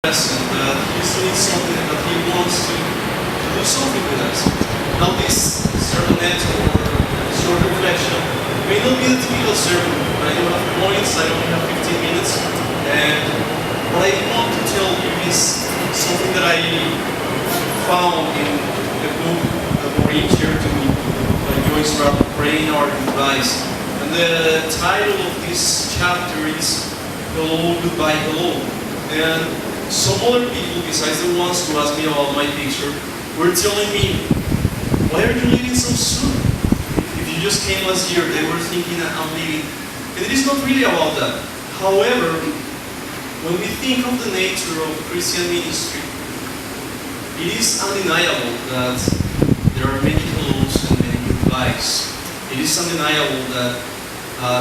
present, that he's doing something, that he wants to do something with us. Now this sermonette or short reflection may not be the typical sermon. I don't have points, I only have 15 minutes, and what I want to tell you is something that I found in the book that Maureen shared to me by Joyce Rapp, Praying Our Goodbyes. And the title of this chapter is Hello, Goodbye, Hello. And some other people, besides the ones who asked me about my picture, were telling me, why are you leaving so soon? If you just came last year, they were thinking that I'm leaving. And it is not really about that. However, when we think of the nature of Christian ministry, it is undeniable that there are many hellos and many goodbyes. It is undeniable that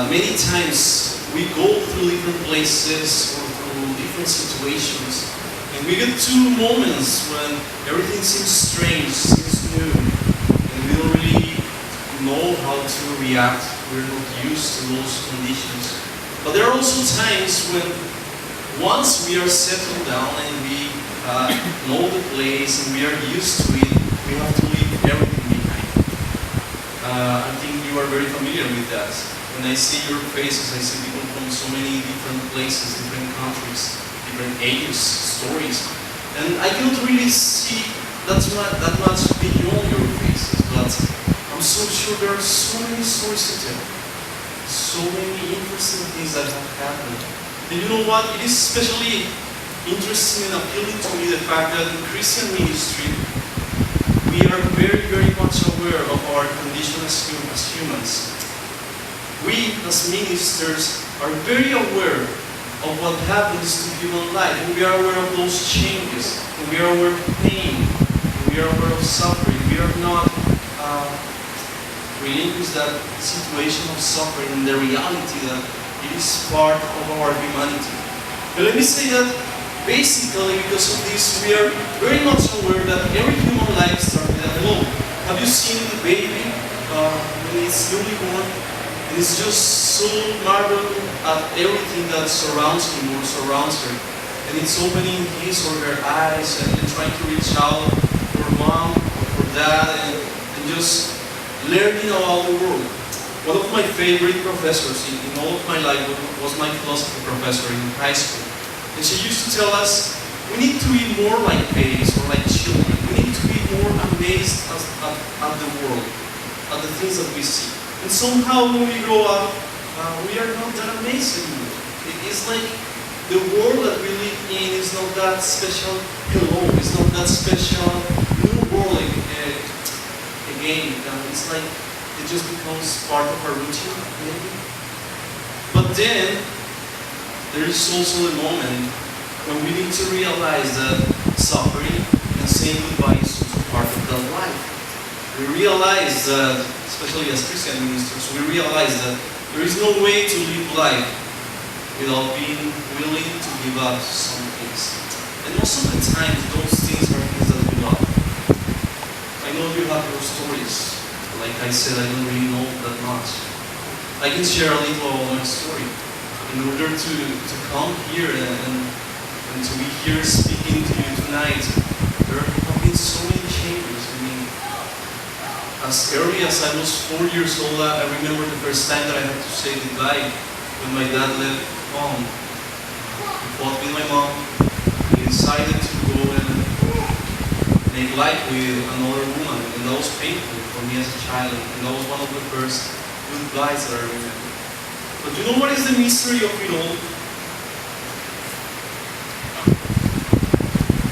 many times we go through different places or through different situations, and we get to moments when everything seems strange, seems new, and we don't really know how to react. We're not used to those conditions. But there are also times when once we are settled down and we know the place and we are used to it, we have to leave everything behind. I think you are very familiar with that. When I see your faces, I see people from so many different places, different countries, different ages, stories. And I cannot really see that much beyond your faces, but I'm so sure there are so many stories to tell. So many interesting things that have happened. And you know what? It is especially interesting and appealing to me the fact that in Christian ministry, we are very, very much aware of our condition as humans. We, as ministers, are very aware of what happens to human life, and we are aware of those changes, and we are aware of pain, and we are aware of suffering. We are not relinquish that situation of suffering and the reality that it is part of our humanity. But let me say that basically because of this, we are very much aware that every human life starts with a hello. Have you seen the baby when it's newly born? And it's just so marveled at everything that surrounds him or surrounds her. And it's opening his or her eyes and trying to reach out for mom or for dad and just learning about the world. One of my favorite professors in all of my life was my philosophy professor in high school. And she used to tell us, we need to be more like babies or like children. We need to be more amazed at the world, at the things that we see. And somehow when we grow up, we are not that amazed anymore. It is like the world that we live in is not that special hello, it's not that special new world again. It's like it just becomes part of our routine, maybe. But then, there is also a moment when we need to realize that suffering and saying goodbye is also part of that life. We realize that, especially as Christian ministers, we realize that there is no way to live life without being willing to give up some things. And most of the time, those things are things that we love. I know you have your stories. Like I said, I don't really know that much. I can share a little of my story. In order to come here and to be here speaking to you tonight, there have been so many changes. I mean, as early as I was 4 years old, I remember the first time that I had to say goodbye when my dad left home. He fought with my mom. He decided to go and make life with another woman, and that was painful for me as a child, and that was one of the first goodbyes that I remember. But you know what is the mystery of it all?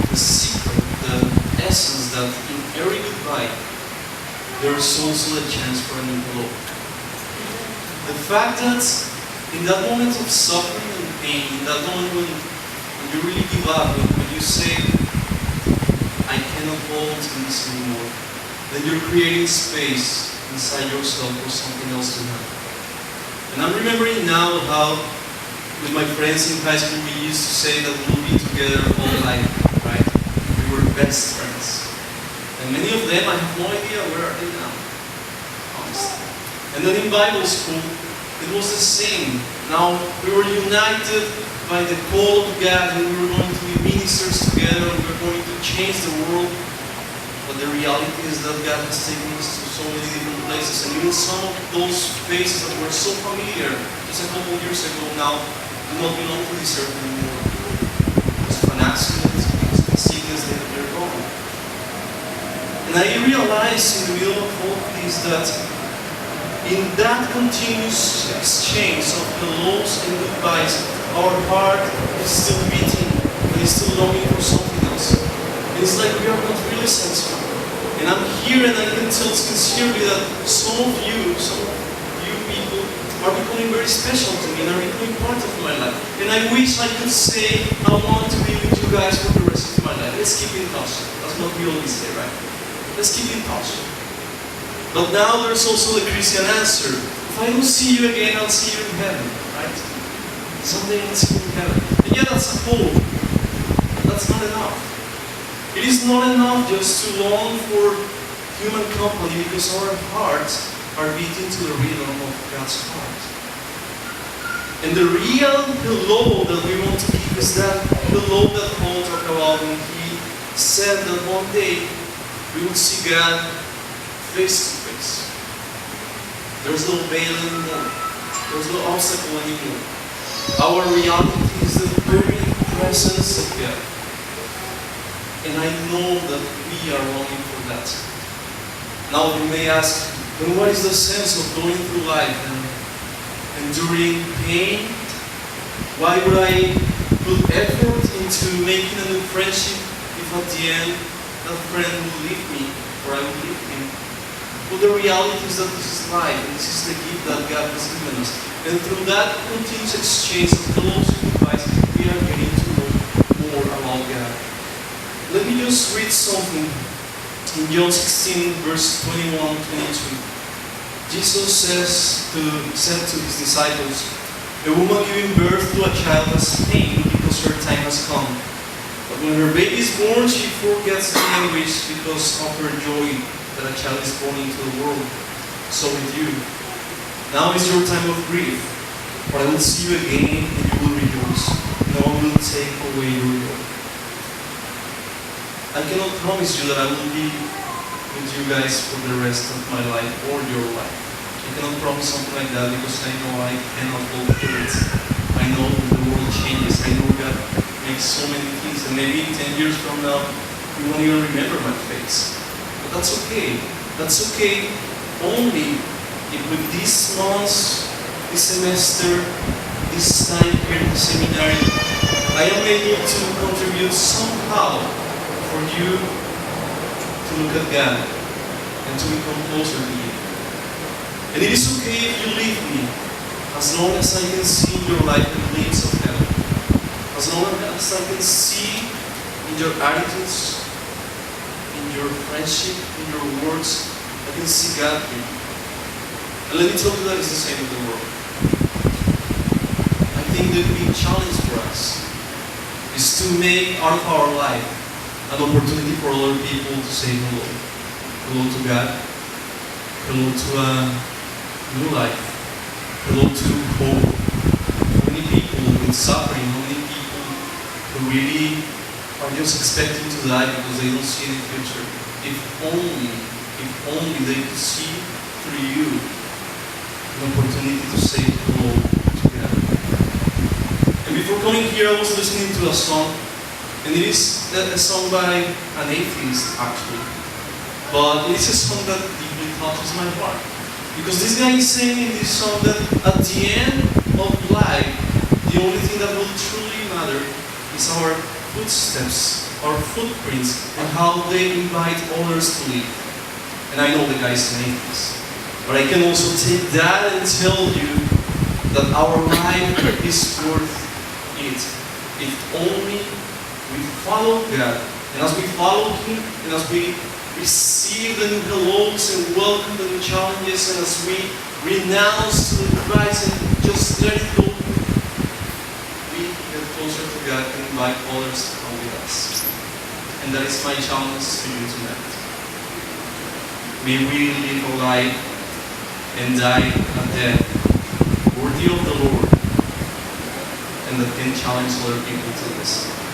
The secret, the essence that in every goodbye, there is also a chance for a new hello. The fact that in that moment of suffering and pain, in that moment when you really give up, when you say, I cannot hold to this anymore, then you're creating space inside yourself for something else to happen. And I'm remembering now how, with my friends in high school, we used to say that we'll be together all life, right? We were best friends. And many of them, I have no idea where are they now, honestly. And then in Bible school, it was the same. Now, we were united by the call of God, and we were going to be ministers together, and we were going to change the world. But the reality is that God has taken us to so many different places, and even some of those places that were so familiar just a couple of years ago now do not belong to this earth anymore. Because of an accident, because of a sickness, they're gone. And I realized in the middle of all of this that in that continuous exchange of hellos and goodbyes, our heart is still beating and is still longing for something else. And it's like we are not really sensible. And I'm here and I can tell sincerely that some of you people are becoming very special to me and are becoming part of my life. And I wish I could say, I want to be with you guys for the rest of my life. Let's keep in touch. That's what we always say, right? Let's keep in touch. But now there's also the Christian answer. If I don't see you again, I'll see you in heaven, right? Someday I'll see you in heaven. And yeah, that's a hope. That's not enough. It is not enough just to long for human company because our hearts are beating to the rhythm of God's heart. And the real hello that we want to give is that hello that Paul talked about when he said that one day we will see God face to face. There's no veil anymore. There's no obstacle anymore. Our reality is the very presence of God. And I know that we are longing for that. Now you may ask, then what is the sense of going through life and enduring pain? Why would I put effort into making a new friendship if at the end that friend will leave me or I will leave him? Well, the reality is that this is life, and this is the gift that God has given us. And through that continuous exchange of hellos and goodbyes, we are getting to know more about God. Let me just read something in John 16, verse 21-22. Jesus said to his disciples, "A woman giving birth to a child has pain because her time has come. But when her baby is born, she forgets the anguish because of her joy that a child is born into the world. So with you. Now is your time of grief, but I will see you again and you will rejoice. No one will take away your joy." I cannot promise you that I will be with you guys for the rest of my life or your life. I cannot promise something like that because I know I cannot go through it. I know the world changes. I know God makes so many things, and maybe 10 years from now, you won't even remember my face. But that's okay. That's okay only if with these months, this semester, this time here in the seminary, I am able to contribute somehow for you to look at God and to become closer to you. And it is okay if you leave me, as long as I can see in your life the gleams of heaven. As long as I can see in your attitudes, in your friendship, in your words, I can see God here. And let me tell you that it's the same with the world. I think the big challenge for us is to make out of our life an opportunity for other people to say hello. Hello to God. Hello to a new life. Hello to hope. How many people with suffering, how many people who really are just expecting to die because they don't see any future. If only they could see through you an opportunity to say hello to God. And before coming here, I was listening to a song, and it is a song by an atheist actually. But it is a song that deeply touches my heart. Because this guy is saying in this song that at the end of life, the only thing that will truly matter is our footsteps, our footprints, and how they invite others to live. And I know the guy is an atheist. But I can also take that and tell you that our life is worth it. If only we follow God. And as we follow Him, and as we receive the new hellos and welcome the new challenges, and as we renounce to the Christ and just let it go, we get closer to God and invite others to come with us. And that is my challenge to you tonight. May we live a life and die a death worthy of the Lord, and that can challenge other people to this.